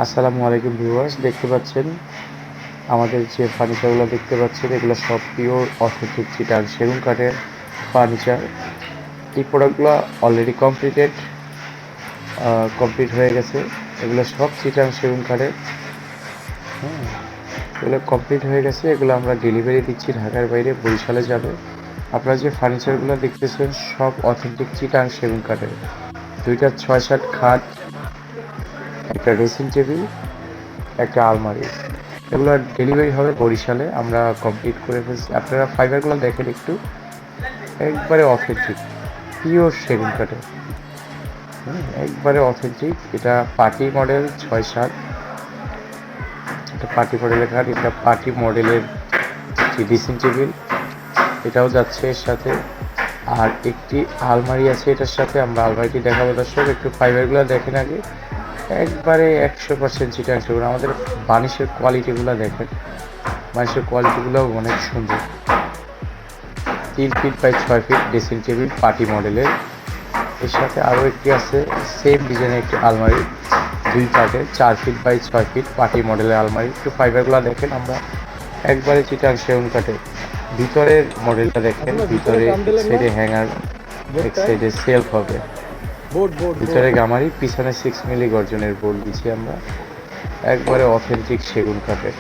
আসসালামু আলাইকুম ভিউয়ার্স, দেখতে পাচ্ছেন আমাদের যে ফার্নিচারগুলো দেখতে পাচ্ছেন এগুলো সব পিওর অথেন্টিক চিটাং সেগুন কাঠের ফার্নিচার। এই প্রোডাক্টগুলো অলরেডি কমপ্লিট হয়ে গেছে। এগুলো সব চিটাং সেগুন কাঠের। হ্যাঁ, এগুলো কমপ্লিট হয়ে গেছে। এগুলো আমরা ডেলিভারি দিচ্ছি ঢাকার বাইরে, বরিশালে যাবে। আপনারা যে ফার্নিচারগুলো দেখতেছেন সব অথেন্টিক চিটাং সেগুন কাঠের। 2টা 6-7 খাট, একটা ড্রেসিং টেবিল, একটা আলমারি। এগুলো ডেলিভারি হবে বরিশালে। আমরা কমপ্লিট করে ফেলছি। আপনারা ফাইবারগুলো দেখেন একটু, একবারে অথেন্টিক পিওর সেগুন কাঠের। একবারে অথেন্টিক। এটা পার্টি মডেল 6-7, এটা পার্টি মডেলের খাট। এটা পার্টি মডেলের ড্রেসিং টেবিল, এটাও যাচ্ছে এর সাথে। আর একটি আলমারি আছে এটার সাথে। আমরা আলমারিটি দেখাবো দর্শক, একটু ফাইবারগুলো দেখেন আগে। একবারে 100% চিটাং সেগুন। আমাদের বানিশের কোয়ালিটিগুলো দেখেন, বানিশের কোয়ালিটিগুলোও অনেক সুন্দর। 3 feet by 6 feet dressing table party মডেলের। এর সাথে আরও একটি আছে সেম ডিজাইনের একটি আলমারি, 2 পার্টের, 4 ফিট বাই 6 ফিট পার্টি মডেলের আলমারি। একটু ফাইবারগুলো দেখেন। আমরা একবারে চিটাং সেগুন কাঠে। ভিতরের মডেলটা দেখেন, ভিতরে এক সাইডে হ্যাঙ্গার, এক সাইডে সেলফ হবে। ভিতরে গামারি, পিছনে 6 মিলি গর্জনের বোর্ড দিচ্ছি আমরা। একবারে অথেন্টিক সেগুন কাঠের।